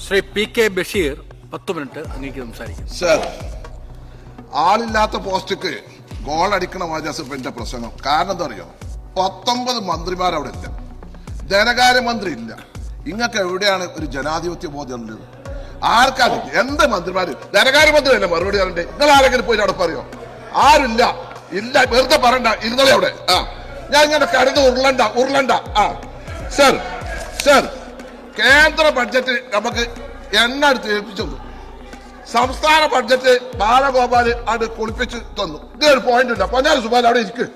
Shri P K. Basheer 10 minute അങ്ങേക്ക് സംസാരിക്കും. Sir, ആളില്ലാത്ത പോസ്റ്റിക്ക് ഗോൾ അടിക്കണ എന്റെ പ്രസംഗം. കാരണം എന്താ അറിയോ, 19 മന്ത്രിമാർ അവിടെ ഇല്ല, ധനകാര്യമന്ത്രി ഇല്ല. ഇങ്ങക്ക് എവിടെയാണ് ഒരു ജനാധിപത്യ ബോധം ഉള്ളത്? ആർക്കാണ് എന്ത് മന്ത്രിമാര്? ധനകാര്യമന്ത്രി അല്ലേ മറുപടി പറയണ്ടേ? നിങ്ങൾ ആരെങ്കിലും പോയി അവിടെ പറയോ? ആരില്ല, ഇല്ല, വെറുതെ പറയണ്ട, ഇരുന്നോളെ അവിടെ. ഞാൻ ഇങ്ങനെ കരുത് ഉരുളണ്ട. സർ സർ, കേന്ദ്ര ബഡ്ജറ്റ് നമുക്ക് എണ്ണ എടുത്ത് ഏൽപ്പിച്ചു തന്നു. സംസ്ഥാന ബഡ്ജറ്റ് ബാലഗോപാൽ അത് കുളിപ്പിച്ച് തന്നു. ഇതൊരു പോയിന്റ് ഇല്ല. പൊന്നാരി സുബാൻ അവിടെ ഇരിക്ക്.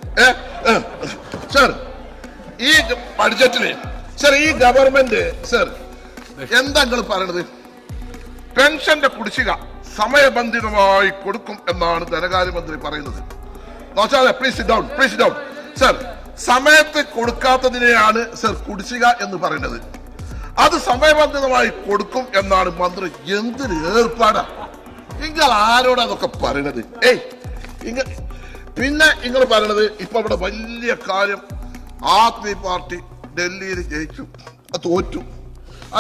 സർ, ഈ ബഡ്ജറ്റില് സർ, ഈ ഗവൺമെന്റ് സർ എന്താ നിങ്ങൾ പറയണത്? പെൻഷന്റെ കുടിശ്ശിക സമയബന്ധിതമായി കൊടുക്കും എന്നാണ് ധനകാര്യമന്ത്രി പറയുന്നത്. Please down. സർ, സമയത്ത് കൊടുക്കാത്തതിനെയാണ് സർ കുടിശ്ശിക എന്ന് പറയുന്നത്. അത് സമയബന്ധിതമായി കൊടുക്കും എന്നാണ് മന്ത്രി. എന്തൊരു ഏർപ്പാടാ! നിങ്ങൾ ആരോടാ അതൊക്കെ പറയണത്? പിന്നെ നിങ്ങൾ പറയണത് ഇപ്പൊ ഇവിടെ വലിയ കാര്യം, ആദ്മി പാർട്ടി ഡൽഹിയിൽ ജയിച്ചു, തോറ്റു,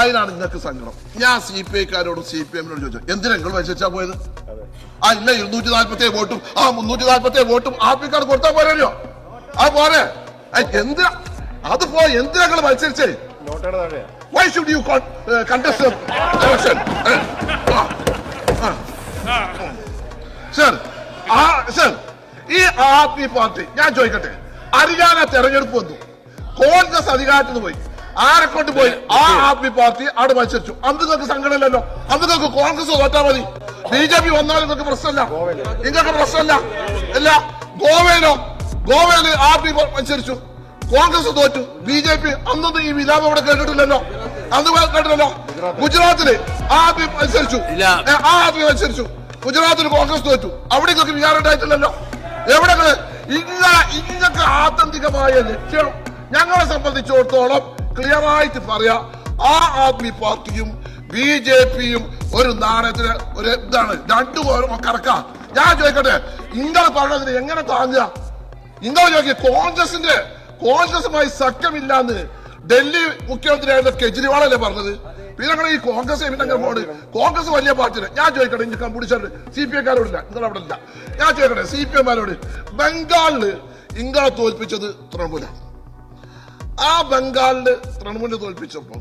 അതിനാണ് നിങ്ങൾക്ക് സങ്കടം. ഞാൻ CPI-ക്കാരോടും CPM-നോടും ചോദിച്ചു, എന്തിനാ നിങ്ങൾ മത്സരിച്ചാ പോയത്? ഇല്ല 247 വോട്ടും 347 വോട്ടും ആദ്മിക്കാർ കൊടുത്താൽ പോരല്ലോ. പോരെ, എന്തിനാ അത് എന്തിനാ നിങ്ങൾ മത്സരിച്ചേ? Why should you contest the election? Sir, ഈ ആദ്മി പാർട്ടി ഞാൻ ചോദിക്കട്ടെ, ഹരിയാന തെരഞ്ഞെടുപ്പ് വന്നു, കോൺഗ്രസ് അധികാരത്തിൽ പോയി, ആരെ കൊണ്ട് പോയി? ആ ആദ്മി പാർട്ടി അവിടെ മത്സരിച്ചു. അന്ന് നിങ്ങൾക്ക് സങ്കടമില്ലല്ലോ, അന്ന് നിങ്ങൾക്ക് കോൺഗ്രസ് തോറ്റാ മതി. BJP വന്നാലും നിങ്ങൾക്ക് പ്രശ്നമില്ല, നിങ്ങൾക്ക് പ്രശ്നമില്ല. അല്ല, ഗോവയില് ആദ്മി മത്സരിച്ചു, കോൺഗ്രസ് തോറ്റു, BJP അന്നൊന്നും ഈ വിലാപം അവിടെ കേട്ടിട്ടില്ലല്ലോ, അന്ന് കേട്ടില്ലല്ലോ. ഗുജറാത്തില് ആദ്യം മത്സരിച്ചു, ഗുജറാത്തിൽ കോൺഗ്രസ് തോറ്റു, അവിടെ നിങ്ങൾക്ക് വികാരം ഉണ്ടായിട്ടില്ലല്ലോ. എവിടെ ഇങ്ങക്ക് ആത്യന്തികമായ ലക്ഷ്യം ഞങ്ങളെ സംബന്ധിച്ചിടത്തോളം ക്ലിയർ ആയിട്ട് പറയാ, ആ ആദ്മി പാർട്ടിയും BJP-യും ഒരു നാണയത്തിന് ഒരു ഇതാണ്, രണ്ടു കറക്കാം. ഞാൻ ചോദിക്കട്ടെ, നിങ്ങൾ പറഞ്ഞതിന് എങ്ങനെ താങ്ങുക? നിങ്ങൾ ചോദിക്കുക, കോൺഗ്രസുമായി സഖ്യമില്ലാന്ന് ഡൽഹി മുഖ്യമന്ത്രിയായിരുന്ന കെജ്രിവാളല്ലേ പറഞ്ഞത്? പിന്നെ ഞങ്ങൾ ഈ കോൺഗ്രസ് കോൺഗ്രസ് വലിയ പാർട്ടിയാണ്. ഞാൻ ചോദിക്കട്ടെ, ഇനി കമ്പ്യൂട്ടർ CPI-ക്കാരോടില്ല, നിങ്ങൾ അവിടെ ഇല്ല. ഞാൻ ചോദിക്കട്ടെ CPM-മാരോട്, ബംഗാളില് ഇങ്ങളെ തോൽപ്പിച്ചത് തൃണമൂല. ആ ബംഗാളില് തൃണമൂലിനെ തോൽപ്പിച്ചപ്പോ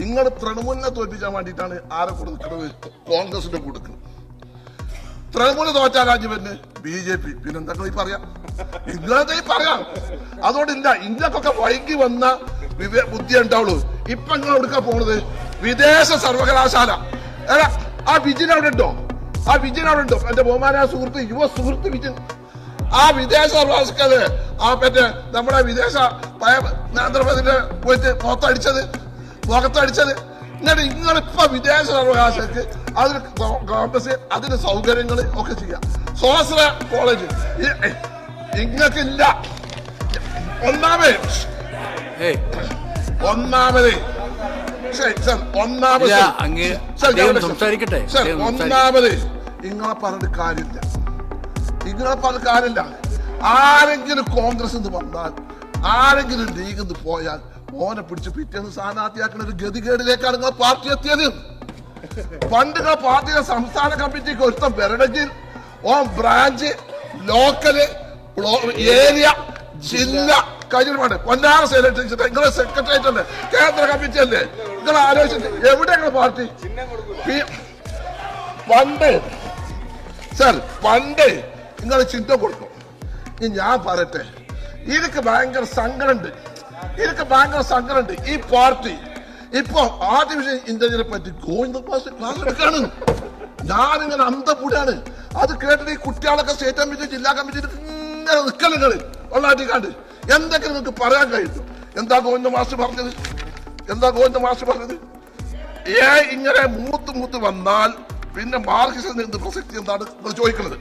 നിങ്ങൾ തൃണമൂലിനെ തോൽപ്പിക്കാൻ വേണ്ടിയിട്ടാണ് ആരെ കൊടുക്കുന്നത്? കോൺഗ്രസിന്റെ കൊടുക്കുന്നത്. തൃണമൂല് തോറ്റാ രാജ്യവന് BJP. പിന്നെന്താ ഈ പറയാം? ഇന്നത്തെ പറയാം. അതുകൊണ്ടില്ല, ഇന്നൊക്കെ വൈകി വന്ന ബുദ്ധി ഉണ്ടാവുള്ളൂ. ഇപ്പൊ നിങ്ങൾ എടുക്കാൻ പോണത് വിദേശ സർവകലാശാല. ആ വിജിൻ അവിടെ ഉണ്ടോ? എന്റെ ബഹുമാനായ സുഹൃത്ത്, യുവ സുഹൃത്ത് വിജിൻ. ആ വിദേശ സർവകലാശാല മറ്റേ നമ്മുടെ വിദേശ നേതൃത്വത്തിന്റെ പോയിട്ട് മുഖത്തടിച്ചത്. എന്നിട്ട് നിങ്ങളിപ്പോ വിദേശ സർവകലാശാലക്ക് അതിന് ക്യാമ്പസ്, അതിന് സൗകര്യങ്ങൾ ഒക്കെ ചെയ്യാം. സ്വാശ്ര കോളേജ് ഇങ്ങക്കില്ല. ഒന്നാമത് ഇങ്ങളെ പറഞ്ഞിട്ട് കാര്യമില്ല. ആരെങ്കിലും കോൺഗ്രസ് വന്നാൽ, ആരെങ്കിലും ലീഗ് പോയാൽ ഓനെ പിടിച്ച് പിറ്റേന്ന് സ്ഥാനാർത്ഥിയാക്കുന്ന ഒരു ഗതികേടിലേക്കാണ് നിങ്ങൾ പാർട്ടി എത്തിയത്. പണ്ട് നിങ്ങൾ പാർട്ടിയുടെ സംസ്ഥാന കമ്മിറ്റിക്ക് ഒരുത്തം വരണമെങ്കിൽ ബ്രാഞ്ച്, ലോക്കല്, ഏരിയ, ജില്ല കഴിഞ്ഞിട്ടുണ്ട്. പൊന്നാറ നിങ്ങളെ സെക്രട്ടേറിയറ്റ് അല്ലേ, കേന്ദ്ര കമ്മിറ്റി അല്ലേ? നിങ്ങൾ ആലോചിച്ചിട്ട് എവിടെയാണ് പാർട്ടി? പണ്ട് നിങ്ങൾ ചിന്ത കൊടുക്കും. ഞാൻ പറയട്ടെ, എനിക്ക് ഭയങ്കര സങ്കടമുണ്ട്. ഈ പാർട്ടി ഇപ്പൊ ആർട്ടിഫിഷ്യൽ ഇന്റലിജൻസിനെ പറ്റി ക്ലാസ് എടുക്കാണ്. ഞാനിങ്ങനെ അന്തപൂടാണ്. അത് കേട്ടിട്ട് ഈ കുട്ടികളൊക്കെ സ്റ്റേറ്റ് കമ്മിറ്റി, ജില്ലാ കമ്മിറ്റി ഇങ്ങനെ നിൽക്കലുകള് ഉള്ളാട്ടിക്കാണ്ട് എന്തൊക്കെ നിങ്ങൾക്ക് പറയാൻ കഴിയും? എന്താ ഗോവിന്ദ മാസ്റ്റർ പറഞ്ഞത്? ഇങ്ങനെ മൂത്ത് വന്നാൽ പിന്നെ മാർക്സിസത്തിന് എന്ത് പ്രസക്തി എന്താണ് ചോദിക്കുന്നത്?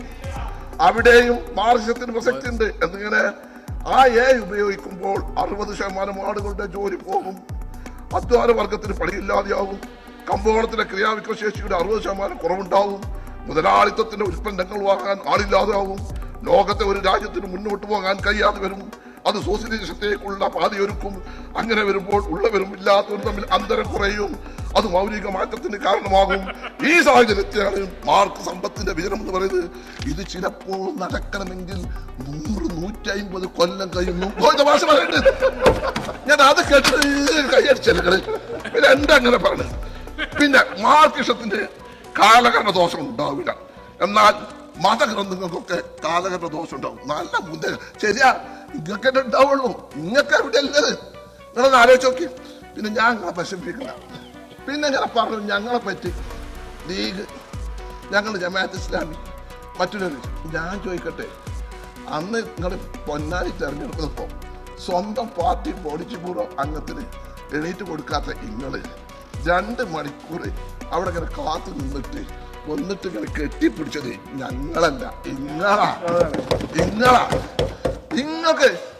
അവിടെയും മാർക്സിസത്തിന് പ്രസക്തി ഉണ്ട്. എന്നിങ്ങനെ ആ ഉപയോഗിക്കുമ്പോൾ 60% ആളുകളുടെ ജോലി പോകും, അധ്വാന വർഗത്തിന് പണിയില്ലാതെയാവും, കമ്പോളത്തിലെ ക്രിയാവിക്രയശേഷിയുടെ 60% കുറവുണ്ടാവും, മുതലാളിത്തത്തിന്റെ ഉൽപ്പന്നങ്ങൾ വാങ്ങാൻ ആളില്ലാതെയാവും, ലോകത്തെ ഒരു രാജ്യത്തിന് മുന്നോട്ട് പോകാൻ കഴിയാതെ വരും, അത് സോഷ്യലിസത്തേക്കുള്ള പാതയൊരുക്കും. അങ്ങനെ വരുമ്പോൾ ഉള്ളവരും ഇല്ലാത്തവരും തമ്മിൽ അന്തരം കുറയും. അത് മൗലിക മാറ്റത്തിന് കാരണമാകും. ഈ സാഹചര്യത്തിലാണ് മാർക്ക് സമ്പത്തിന്റെ വിജയം എന്ന് പറയുന്നത്. ഇത് ചിലപ്പോൾ നടക്കണമെങ്കിൽ 100-150 കൊല്ലം കഴിയുന്നു. ഞാൻ അത് കേട്ട് കൈയടിച്ചല്ലേ. പിന്നെ എന്താ അങ്ങനെ പറഞ്ഞത്? പിന്നെ മാർക്സിസത്തിന്റെ കാലഘട്ട ദോഷം ഉണ്ടാവില്ല, എന്നാൽ മതഗ്രന്ഥങ്ങൾക്കൊക്കെ കാലഘട്ട ദോഷം ഉണ്ടാവും. നല്ല മുന്നേ ശരിയാ, ഇങ്ങൊക്കെ ഉണ്ടാവുള്ളൂ. ഇങ്ങൊക്കെ എവിടെ അല്ലത്? നിങ്ങളൊന്ന് ആലോചിച്ച് നോക്കി. പിന്നെ ഞാൻ നിങ്ങളെ പ്രശംസിക്കണ്ട. പിന്നെ ഞാൻ പറഞ്ഞു ഞങ്ങളെ പറ്റി ലീഗ്, ഞങ്ങൾ ജമാഅത്ത് ഇസ്ലാമി, മറ്റൊരു ഞാൻ ചോദിക്കട്ടെ, അന്ന് നിങ്ങൾ പൊന്നാനി തെരഞ്ഞെടുത്തപ്പോൾ സ്വന്തം പാർട്ടി പോളിറ്റ് ബ്യൂറോ അംഗത്തിന് എണീറ്റ് കൊടുക്കാത്ത നിങ്ങൾ 2 മണിക്കൂർ അവിടെ ഇങ്ങനെ കാത്തു നിന്നിട്ട് വന്നിട്ട് ഇങ്ങനെ കെട്ടിപ്പിടിച്ചത് ഞങ്ങളല്ല,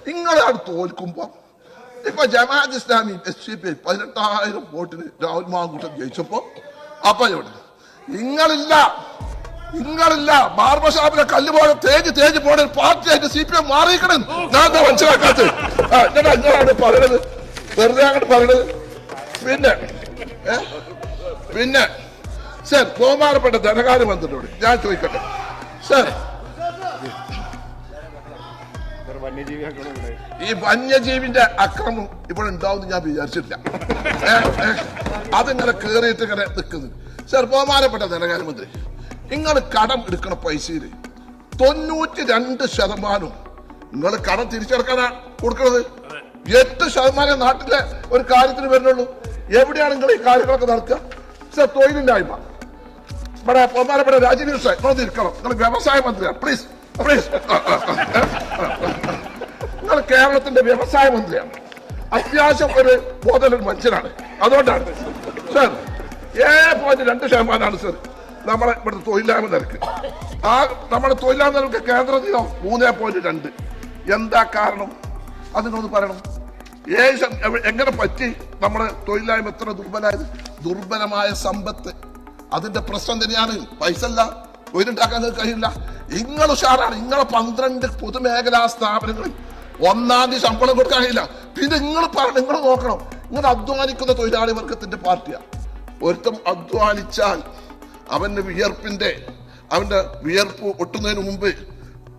നിങ്ങളാണ് തോൽക്കുമ്പോ. ഇപ്പൊ ജമാഅത്ത് ഇസ്ലാമി SCP 18,000 വോട്ടിന് രാഹുൽ മാങ്കൂട്ടം ജയിച്ചപ്പോ അപ്പൊ ഇവിടെ നിങ്ങളില്ല ബാർബർഷാപ്പിലെ കല്ല് പോലെ തേജ് പോണ പാർട്ടിയായിട്ട് CPM മാറിയിക്കണം. ഞാൻ എന്താ മനസ്സിലാക്കാത്തത്? നിങ്ങളാണ് പറയണത്, വെറുതെ അങ്ങോട്ട് പറയണത്. പിന്നെ സർ, ബഹുമാനപ്പെട്ട ധനകാര്യമന്ത്രിയോട് ഞാൻ ചോദിക്കട്ടെ സർ, ഈ വന്യജീവിന്റെ അക്രമം ഇവിടെ ഉണ്ടാവും ഞാൻ വിചാരിച്ചിട്ടില്ല. അതിങ്ങനെ കേറിയിട്ട് ഇങ്ങനെ നിൽക്കുന്നത്. സർ, ബഹുമാനപ്പെട്ട ധനകാര്യമന്ത്രി, നിങ്ങൾ കടം എടുക്കണ പൈസയിൽ 92% നിങ്ങൾ കടം തിരിച്ചടക്കാനാണ് കൊടുക്കുന്നത്. 8% നാട്ടിലെ ഒരു കാര്യത്തിന് വരുന്നുള്ളൂ. എവിടെയാണ് നിങ്ങൾ ഈ കാര്യങ്ങളൊക്കെ നടക്കുക? സർ, തൊഴിലില്ലായ്മ ഇവിടെ ബഹുമാനപ്പെട്ട രാജീവ് സാർ ഇരിക്കണം. നിങ്ങൾ വ്യവസായ മന്ത്രിയാണ്. പ്ലീസ്. നിങ്ങൾ കേരളത്തിന്റെ വ്യവസായ മന്ത്രിയാണ്. അത്യാവശ്യം ഒരു ബോധമുള്ള മനുഷ്യനാണ്. അതുകൊണ്ടാണ് സർ 7.2% സർ നമ്മളെ ഇവിടുത്തെ തൊഴിലില്ലായ്മ നിരക്ക്. ആ നമ്മുടെ തൊഴിലില്ലായ്മ നിരക്ക് കേന്ദ്ര നിലം 3.2. എന്താ കാരണം? അത് നിങ്ങളൊന്ന് പറയണം. എങ്ങനെ പറ്റി നമ്മുടെ തൊഴിലില്ലായ്മ എത്ര ദുർബലമായത്? ദുർബലമായ സമ്പത്ത് അതിന്റെ പ്രശ്നം തന്നെയാണ്. പൈസ അല്ല, തൊഴിലുണ്ടാക്കാൻ കഴിയില്ല. നിങ്ങൾ ഉഷാറാണ്. നിങ്ങളെ 12 പൊതുമേഖലാ സ്ഥാപനങ്ങളിൽ 1-ാം തീയതി ശമ്പളം കൊടുക്കാൻ കഴിയില്ല. പിന്നെ നിങ്ങൾ നോക്കണം, നിങ്ങൾ അധ്വാനിക്കുന്ന തൊഴിലാളി വർഗത്തിന്റെ പാർട്ടിയാണ്. ഒരുത്തം അധ്വാനിച്ചാൽ അവന്റെ വിയർപ്പ് ഒട്ടുന്നതിന് മുമ്പ്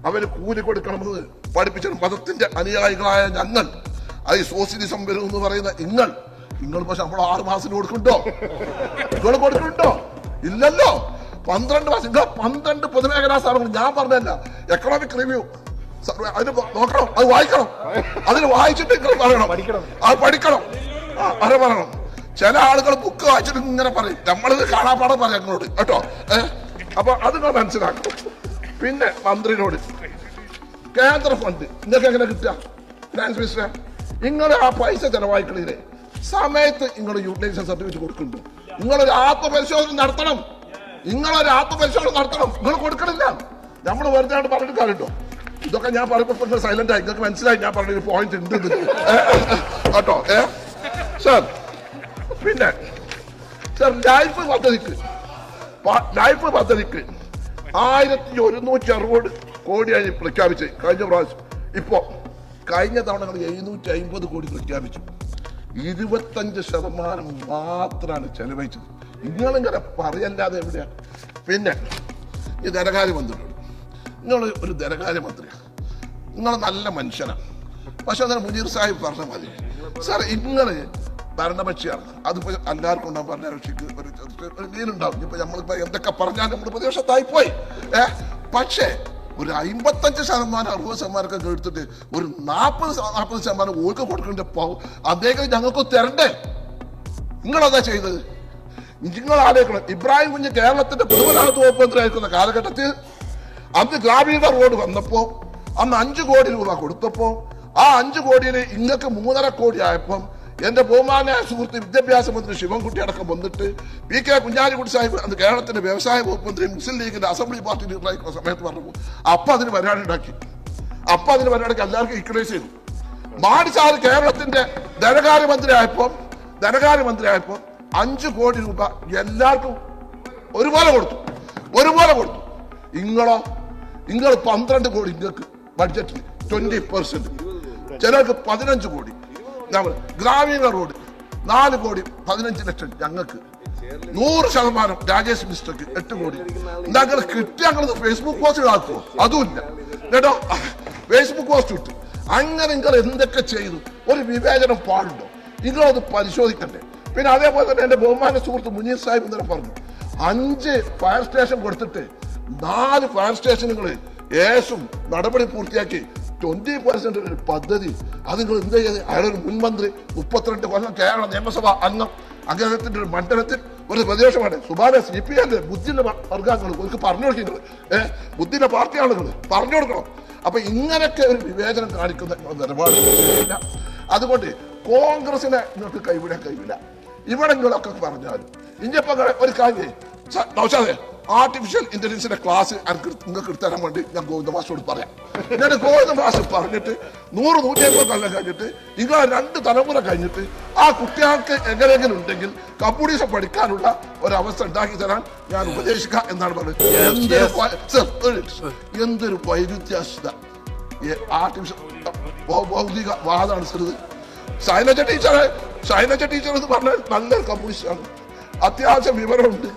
അവന് കൂലി കൊടുക്കണമെന്ന് പഠിപ്പിച്ച മതത്തിന്റെ അനുയായികളായ ഞങ്ങൾ, അത് സോഷ്യലിസം വരും എന്ന് പറയുന്ന നിങ്ങൾ പക്ഷെ നമ്മൾ 6 മാസത്തിന് കൊടുക്കുന്നുണ്ടോ? നിങ്ങൾ കൊടുക്കുന്നുണ്ടോ? ഇല്ലല്ലോ. 12 മാസം. 12 പൊതുമേഖലാ സ്ഥാപനങ്ങൾ. ഞാൻ പറഞ്ഞല്ല, എക്കണോമിക് റിവ്യൂ അതിന് നോക്കണം, അത് വായിക്കണം. അതിന് വായിച്ചിട്ട് നിങ്ങൾ പറയണം, അത് പഠിക്കണം, അത് പറയണം. ചില ആളുകൾ ബുക്ക് വായിച്ചിട്ട് ഇങ്ങനെ പറയും, നമ്മളിത് കാണാപ്പാടെ പറയാം നിങ്ങളോട് കേട്ടോ. അപ്പൊ അത് നിങ്ങൾ മനസ്സിലാക്കണം. പിന്നെ മന്ത്രിനോട്, കേന്ദ്ര ഫണ്ട് നിങ്ങൾക്ക് എങ്ങനെ കിട്ടുക? ഫിനാൻസ് മിനിസ്റ്റർ, നിങ്ങൾ ആ പൈസ ചെലവായിക്കളില്ലേ സമയത്ത് നിങ്ങൾ യൂട്ടിലൈസേഷൻ സർട്ടിഫിക്കറ്റ് കൊടുക്കുന്നുണ്ടോ? നിങ്ങളൊരു ആത്മപരിശോധന നടത്തണം. നിങ്ങൾ കൊടുക്കണില്ല. നമ്മൾ വെറുതെ പറഞ്ഞിട്ട് കാര്യമുണ്ടോ? ഇതൊക്കെ ഞാൻ പറയുമ്പോൾ സൈലന്റ് ആയി. നിങ്ങൾക്ക് മനസ്സിലായി ഞാൻ പറഞ്ഞൊരു പോയിന്റ് ഉണ്ട് കേട്ടോ. സർ, പിന്നെ സർ, ലൈഫ് പദ്ധതിക്ക് 1160 കോടിയായി പ്രഖ്യാപിച്ച് കഴിഞ്ഞ പ്രാവശ്യം. ഇപ്പോ കഴിഞ്ഞ തവണ 750 കോടി പ്രഖ്യാപിച്ചു. 25% മാത്രമാണ് ചെലവഴിച്ചത്. നിങ്ങളിങ്ങനെ പറയല്ലാതെ എവിടെയാണ്? പിന്നെ ഈ ധനകാര്യമന്ത്രിയോട്, നിങ്ങൾ ഒരു ധനകാര്യമന്ത്രിയാണ്, നിങ്ങൾ നല്ല മനുഷ്യനാണ്. പക്ഷെ അന്നേരം മുനീർ സാഹിബ് പറഞ്ഞ മതി സാർ, നിങ്ങള് ഭരണപക്ഷിയാണ്. അതിപ്പോ എല്ലാവർക്കും ഉണ്ടാവും. ഭരണകക്ഷിക്ക് ഒരു നീലുണ്ടാവും. ഇപ്പൊ നമ്മളിപ്പോ എന്തൊക്കെ പറഞ്ഞാൽ നമ്മൾ പ്രതിപക്ഷത്തായി പോയി. പക്ഷേ ഒരു 55% 60% എടുത്തിട്ട് ഒരു 40% ഓർക്ക് കൊടുക്കേണ്ട അദ്ദേഹം ഞങ്ങൾക്ക് തരണ്ടേ? നിങ്ങളതാ ചെയ്തത്. നിങ്ങൾ ആലോചിക്കണം, ഇബ്രാഹിം കുഞ്ഞ് കേരളത്തിന്റെ പൊതുമരാമത്ത് വകുപ്പ് മന്ത്രി ആയിരിക്കുന്ന കാലഘട്ടത്തിൽ അന്ന് ഗ്രാമീണ റോഡ് വന്നപ്പോ അന്ന് 5 കോടി രൂപ കൊടുത്തപ്പോ ആ 5 കോടിയിൽ ഇങ്ങക്ക് 3.5 കോടി ആയപ്പം എന്റെ ബഹുമാനായ സുഹൃത്ത് വിദ്യാഭ്യാസ മന്ത്രി ശിവൻകുട്ടി അടക്കം വന്നിട്ട് PK കുഞ്ഞാലിക്കുട്ടി സാഹിബ് അന്ന് കേരളത്തിന്റെ വ്യവസായ വകുപ്പ് മന്ത്രി മുസ്ലിം ലീഗിന്റെ അസംബ്ലി പാർട്ടി ലീഡറായിരിക്കുന്ന സമയത്ത് പറഞ്ഞു. അപ്പൊ അതിന് പരിപാടി ഉണ്ടാക്കി എല്ലാവർക്കും ഇക്വലൈസ് ചെയ്തു. മാഡിസാർ കേരളത്തിന്റെ ധനകാര്യമന്ത്രി ആയപ്പോ 5 കോടി രൂപ എല്ലാവർക്കും ഒരുപോലെ കൊടുത്തു. നിങ്ങൾ 12 കോടി നിങ്ങൾക്ക് ബഡ്ജറ്റിൽ 20%. ചിലർക്ക് 15 കോടി. ഗ്രാമീണ റോഡ് 4 കോടി 15 ലക്ഷം ഞങ്ങൾക്ക്, 100% രാജേഷ് മിനിസ്റ്റർക്ക് 8 കോടി. ഞങ്ങൾ കിട്ടിയ ഞങ്ങൾ ഫേസ്ബുക്ക് പോസ്റ്റ് ആക്കുമോ? അതുമില്ല കേട്ടോ. ഫേസ്ബുക്ക് പോസ്റ്റ് ഇട്ടു. അങ്ങനെ നിങ്ങൾ എന്തൊക്കെ ചെയ്തു? ഒരു വിവേചനം പാടുണ്ടോ? നിങ്ങളത് പരിശോധിക്കണ്ടേ? പിന്നെ അതേപോലെ തന്നെ എന്റെ ബഹുമാന സുഹൃത്ത് മുനീർ സാഹിബ് ഇന്നലെ പറഞ്ഞു 5 ഫയർ സ്റ്റേഷൻ കൊടുത്തിട്ട് 4 ഫയർ സ്റ്റേഷനുകൾ ഏസും നടപടി പൂർത്തിയാക്കി 20% ഒരു പദ്ധതി. അത് നിങ്ങൾ എന്ത് ചെയ്ത്? അയാളൊരു മുൻമന്ത്രി, 32 കൊല്ലം കേരള നിയമസഭ അംഗം, അദ്ദേഹത്തിന്റെ ഒരു മണ്ഡലത്തിൽ ഒരു പ്രദേശമാണ്. സുബാന CPI ബുദ്ധിന്റെ വർഗ്ഗങ്ങൾ അവർക്ക് പറഞ്ഞു കൊടുക്കുന്നത്, ബുദ്ധിന്റെ പാർട്ടി ആളുകൾ പറഞ്ഞു കൊടുക്കണം. അപ്പൊ ഇങ്ങനൊക്കെ ഒരു വിവേചനം കാണിക്കുന്ന നിലപാട് ഇല്ല. അതുകൊണ്ട് കോൺഗ്രസിനെ നിങ്ങൾക്ക് കൈവിടാൻ കഴിയില്ല. ഇവിടെ നിങ്ങളൊക്കെ പറഞ്ഞാലും ഇനിയിപ്പോ ഒരു കാര്യം നൗഷാദേ, ആർട്ടിഫിഷ്യൽ ഇന്റലിജൻസിന്റെ ക്ലാസ് നിങ്ങൾക്ക് എടുത്തരാൻ വേണ്ടി ഞാൻ ഗോവിന്ദ മാസ്റ്ററോട് പറയാം. ഞാൻ ഗോവിന്ദ മാസ്റ്റർ പറഞ്ഞിട്ട് 100-150 കൊല്ലം കഴിഞ്ഞിട്ട് നിങ്ങൾ 2 തലമുറ കഴിഞ്ഞിട്ട് ആ കുട്ടികൾക്ക് എങ്ങനെയെങ്കിലും ഉണ്ടെങ്കിൽ കമ്പ്യൂട്ടേഴ്സ് പഠിക്കാനുള്ള ഒരവസ്ഥ ഉണ്ടാക്കി തരാൻ ഞാൻ ഉപദേശിക്കാം എന്നാണ് പറഞ്ഞത്. എന്തൊരു വൈരുദ്ധ്യാസ്ഥ ആർട്ടിഫിഷ്യൽ ഭൗതിക വാദമാണ് സ്ഥിരത്. ശൈലജ ടീച്ചർ എന്ന് പറഞ്ഞാൽ നല്ലൊരു കമ്മ്യൂണിസ്റ്റാണ്. അത്യാവശ്യം വിവരമുണ്ട്,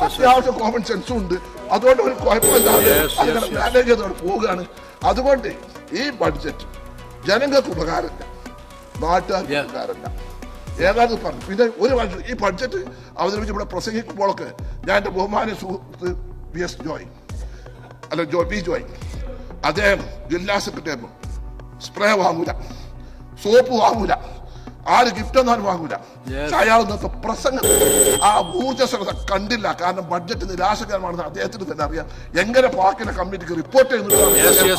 അത്യാവശ്യം കോമൺ സെൻസും ഉണ്ട്. അതുകൊണ്ട് ഒരു കുഴപ്പമില്ലാതെ മാനേജ് ചെയ്തോടെ പോവുകയാണ്. അതുകൊണ്ട് ഈ ബഡ്ജറ്റ് ജനങ്ങൾക്ക് ഉപകാരമില്ല, നാട്ടുകാർക്ക് ഉപകാരമില്ല. ഏതാണ്ട് പറഞ്ഞു. പിന്നെ ഒരു വർഷം ഈ ബഡ്ജറ്റ് അവതരിപ്പിച്ച് ഇവിടെ പ്രസംഗിക്കുമ്പോഴൊക്കെ ഞാൻ എൻ്റെ ബഹുമാന സുഹൃത്ത് PS ജോയ് അദ്ദേഹം ജില്ലാ സെക്രട്ടറി സ്പ്രേ വാങ്ങൂല, സോപ്പ് വാങ്ങൂല, ആര് ഗിഫ്റ്റ് ഒന്നും വാങ്ങൂല. അയാൾ ഇന്നത്തെ പ്രസംഗം ആ ഊർജ്ജസ്വലത കണ്ടില്ല. കാരണം ബഡ്ജറ്റ് നിരാശകരമാണെന്ന് അദ്ദേഹത്തിന് തന്നെ അറിയാം. എങ്ങനെ പാർക്കിന്റെ കമ്മിറ്റിക്ക് റിപ്പോർട്ട് ചെയ്യുന്നത്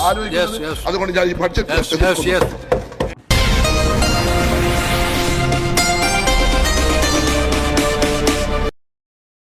ആലോചിക്കുന്നത്. അതുകൊണ്ട് ഞാൻ ഈ ബഡ്ജറ്റ്